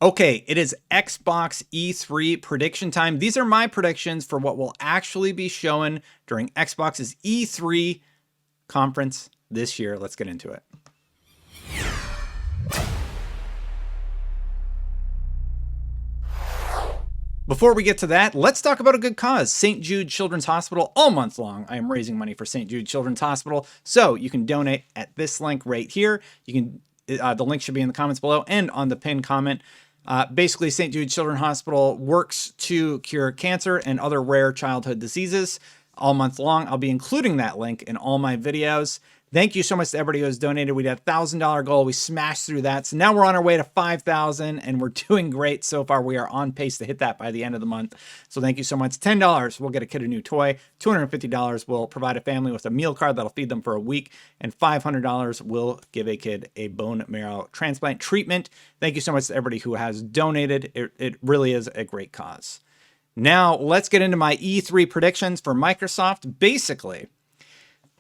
Okay, it is Xbox E3 prediction time. These are my predictions for what will actually be shown during Xbox's E3 conference this year. Let's get into it. Before we get to that, let's talk about a good cause. St. Jude Children's Hospital, all month long, I am raising money for St. Jude Children's Hospital. So you can donate at this link right here. You can, the link should be in the comments below and on the pinned comment. Basically, St. Jude Children's Hospital works to cure cancer and other rare childhood diseases all month long. I'll be including that link in all my videos. Thank you so much to everybody who has donated. We had a $1,000 goal. We smashed through that. So now we're on our way to 5,000 and we're doing great so far. We are on pace to hit that by the end of the month. So thank you so much. $10 will get a kid a new toy. $250 will provide a family with a meal card that'll feed them for a week. And $500 will give a kid a bone marrow transplant treatment. Thank you so much to everybody who has donated. It really is a great cause. Now let's get into my E3 predictions for Microsoft. Basically,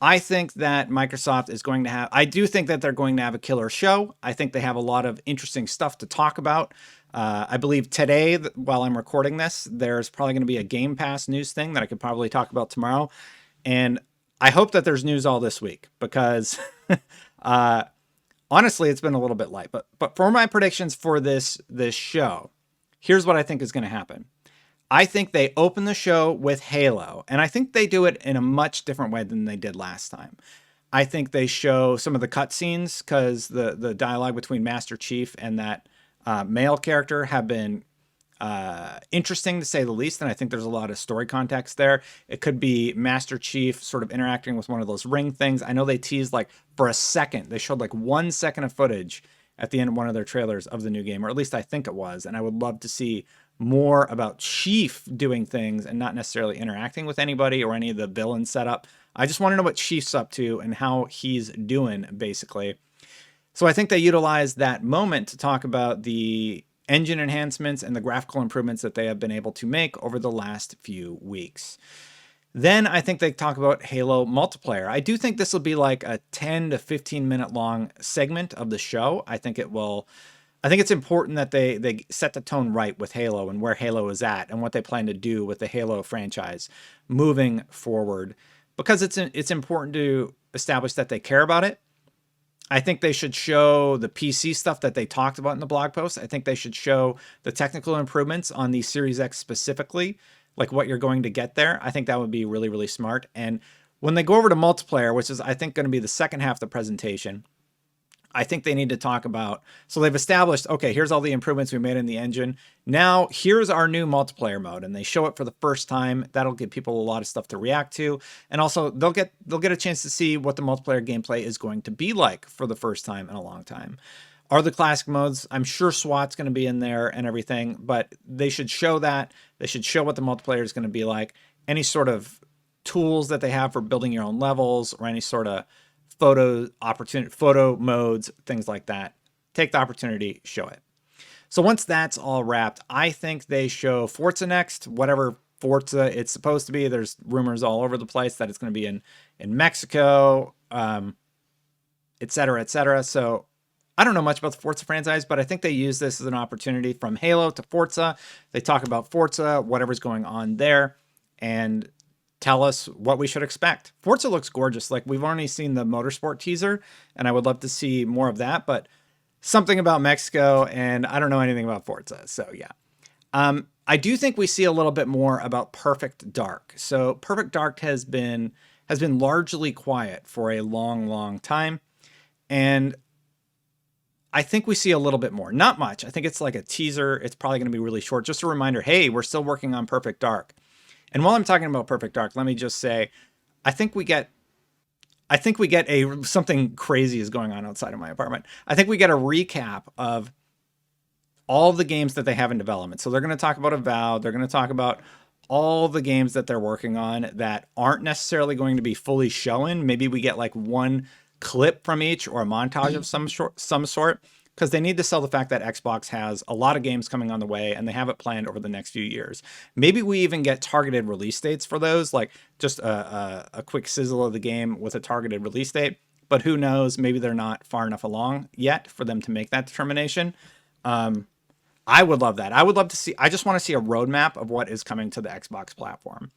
I think that Microsoft is going to have, I do think that they're going to have a killer show. I think they have a lot of interesting stuff to talk about. I believe today, while I'm recording this, there's probably going to be a Game Pass news thing that I could probably talk about tomorrow. And I hope that there's news all this week because honestly, it's been a little bit light. But for my predictions for this show, here's what I think is going to happen. I think they open the show with Halo, and I think they do it in a much different way than they did last time. I think they show some of the cutscenes because the dialogue between Master Chief and that male character have been interesting to say the least, and I think there's a lot of story context there. It could be Master Chief sort of interacting with one of those ring things. I know they teased like for a second. They showed like 1 second of footage at the end of one of their trailers of the new game, or at least I think it was, and I would love to see more about Chief doing things and not necessarily interacting with anybody or any of the villain setup. I just want to know what Chief's up to and how he's doing, basically. So I think they utilized that moment to talk about the engine enhancements and the graphical improvements that they have been able to make over the last few weeks. Then I think they talk about Halo multiplayer. I do think this will be like a 10 to 15 minute long segment of the show. I think it's important that they set the tone right with Halo and where Halo is at and what they plan to do with the Halo franchise moving forward, because it's important to establish that they care about it. I think they should show the PC stuff that they talked about in the blog post. I think they should show the technical improvements on the Series X specifically, like what you're going to get there. I think that would be really, really smart. And when they go over to multiplayer, which is I think going to be the second half of the presentation, I think they need to talk about, so they've established, okay, here's all the improvements we made in the engine. Now here's our new multiplayer mode, and they show it for the first time. That'll give people a lot of stuff to react to. And also they'll get a chance to see what the multiplayer gameplay is going to be like for the first time in a long time. Are the classic modes? I'm sure SWAT's going to be in there and everything, but they should show that. They should show what the multiplayer is going to be like. Any sort of tools that they have for building your own levels or any sort of photo modes, things like that. Take the opportunity, show it. So once that's all wrapped, I think they show Forza next, whatever Forza it's supposed to be. There's rumors all over the place that it's going to be in Mexico, et cetera, et cetera. So I don't know much about the Forza franchise, but I think they use this as an opportunity from Halo to Forza. They talk about Forza, whatever's going on there, and tell us what we should expect. Forza looks gorgeous. Like, we've only seen the motorsport teaser, and I would love to see more of that, but something about Mexico, and I don't know anything about Forza, so yeah. I do think we see a little bit more about Perfect Dark. So Perfect Dark has been largely quiet for a long, long time, and I think we see a little bit more. Not much. I think it's like a teaser. It's probably going to be really short. Just a reminder, hey, we're still working on Perfect Dark. And while I'm talking about Perfect Dark, let me just say, I think we get something crazy is going on outside of my apartment. I think we get a recap of all the games that they have in development. So they're going to talk about Avowed. They're going to talk about all the games that they're working on that aren't necessarily going to be fully shown. Maybe we get like one clip from each or a montage of some sort. Because they need to sell the fact that Xbox has a lot of games coming on the way and they have it planned over the next few years. Maybe we even get targeted release dates for those, like just a quick sizzle of the game with a targeted release date. But who knows? Maybe they're not far enough along yet for them to make that determination. I would love that. I would love to see, I just want to see a roadmap of what is coming to the Xbox platform.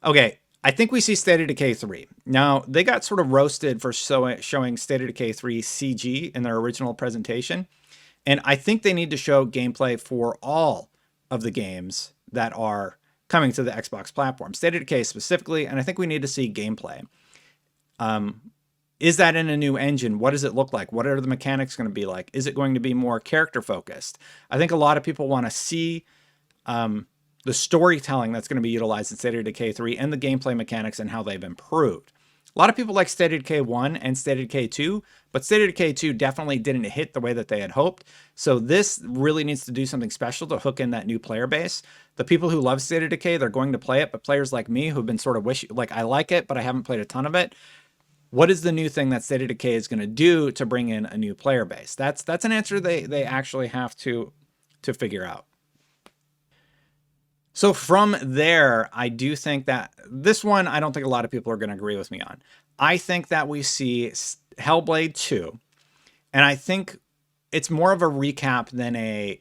Okay, I think we see State of Decay 3. Now, they got sort of roasted for showing State of Decay 3 CG in their original presentation. And I think they need to show gameplay for all of the games that are coming to the Xbox platform. State of Decay specifically, and I think we need to see gameplay. Is that in a new engine? What does it look like? What are the mechanics going to be like? Is it going to be more character focused? I think a lot of people want to see the storytelling that's going to be utilized in State of Decay 3 and the gameplay mechanics and how they've improved. A lot of people like State of Decay 1 and State of Decay 2, but State of Decay 2 definitely didn't hit the way that they had hoped. So this really needs to do something special to hook in that new player base. The people who love State of Decay, they're going to play it, but players like me who've been sort of like, I like it, but I haven't played a ton of it. What is the new thing that State of Decay is going to do to bring in a new player base? That's an answer they actually have to figure out. So from there, I do think that this one, I don't think a lot of people are going to agree with me on. I think that we see Hellblade 2, and I think it's more of a recap than a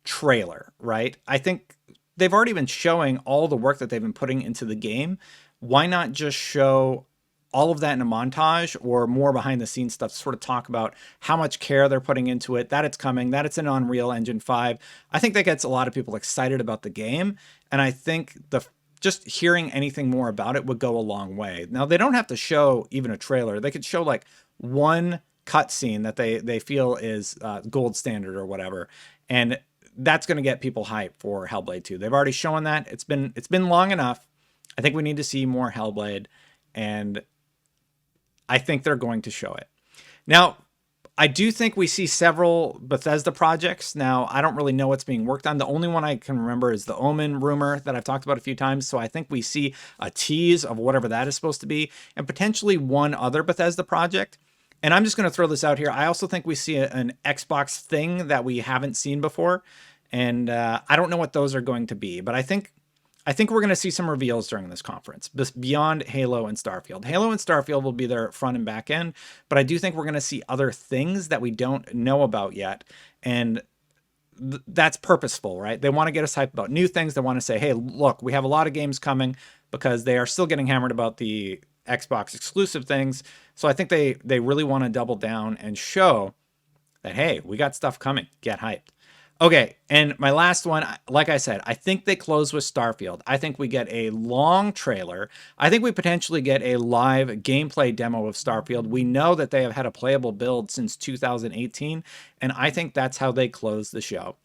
trailer, right? I think they've already been showing all the work that they've been putting into the game. Why not just show all of that in a montage or more behind the scenes stuff to sort of talk about how much care they're putting into it, that it's coming, that it's in Unreal Engine 5. I think that gets a lot of people excited about the game. And I think just hearing anything more about it would go a long way. Now, they don't have to show even a trailer. They could show like one cutscene that they feel is gold standard or whatever. And that's going to get people hyped for Hellblade 2. They've already shown that. It's been long enough. I think we need to see more Hellblade. And I think they're going to show it. Now, I do think we see several Bethesda projects. Now, I don't really know what's being worked on. The only one I can remember is the Omen rumor that I've talked about a few times. So I think we see a tease of whatever that is supposed to be and potentially one other Bethesda project. And I'm just going to throw this out here. I also think we see an Xbox thing that we haven't seen before. And I don't know what those are going to be, but I think we're going to see some reveals during this conference beyond Halo and Starfield. Halo and Starfield will be their front and back end, but I do think we're going to see other things that we don't know about yet. And that's purposeful, right? They want to get us hyped about new things. They want to say, hey, look, we have a lot of games coming, because they are still getting hammered about the Xbox exclusive things. So I think they really want to double down and show that, hey, we got stuff coming. Get hyped. Okay, and my last one, like I said, I think they close with Starfield. I think we get a long trailer. I think we potentially get a live gameplay demo of Starfield. We know that they have had a playable build since 2018, and I think that's how they close the show.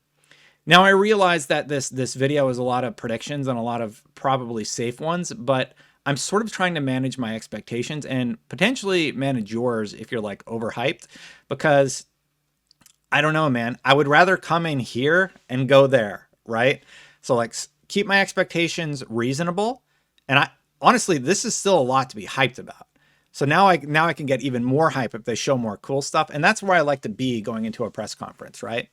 Now, I realize that this video is a lot of predictions and a lot of probably safe ones, but I'm sort of trying to manage my expectations and potentially manage yours if you're like overhyped, because I don't know, man. I would rather come in here and go there, right? So like keep my expectations reasonable. And honestly, this is still a lot to be hyped about. So now I can get even more hype if they show more cool stuff. And that's where I like to be going into a press conference, right?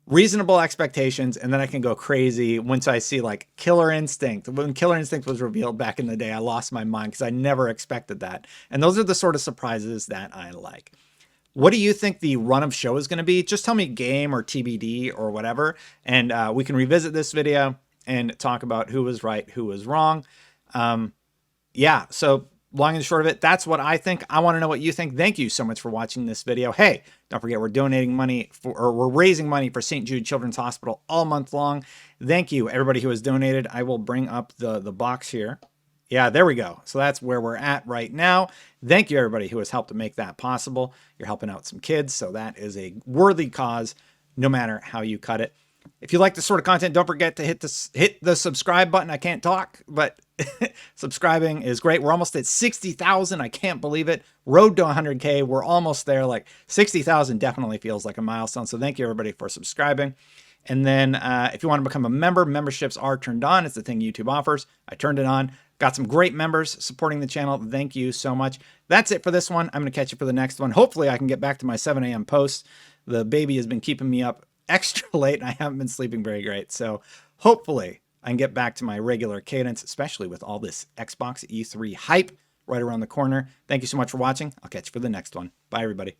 Reasonable expectations, and then I can go crazy once I see like Killer Instinct. When Killer Instinct was revealed back in the day, I lost my mind because I never expected that. And those are the sort of surprises that I like. What do you think the run of show is going to be? Just tell me game or TBD or whatever, and we can revisit this video and talk about who was right, who was wrong. Yeah, so long and short of it, that's what I think. I want to know what you think. Thank you so much for watching this video. Hey, don't forget we're donating money we're raising money for St. Jude Children's Hospital all month long. Thank you, everybody who has donated. I will bring up the box here. Yeah, there we go. So that's where we're at right now. Thank you, everybody who has helped to make that possible. You're helping out some kids, so that is a worthy cause, no matter how you cut it. If you like this sort of content, don't forget to hit the subscribe button. I can't talk, but subscribing is great. We're almost at 60,000. I can't believe it. Road to 100K. We're almost there. Like 60,000 definitely feels like a milestone. So thank you, everybody, for subscribing. And then if you want to become a member, memberships are turned on. It's the thing YouTube offers. I turned it on. Got some great members supporting the channel. Thank you so much. That's it for this one. I'm going to catch you for the next one. Hopefully I can get back to my 7 a.m. posts. The baby has been keeping me up extra late, and I haven't been sleeping very great. So hopefully I can get back to my regular cadence, especially with all this Xbox E3 hype right around the corner. Thank you so much for watching. I'll catch you for the next one. Bye, everybody.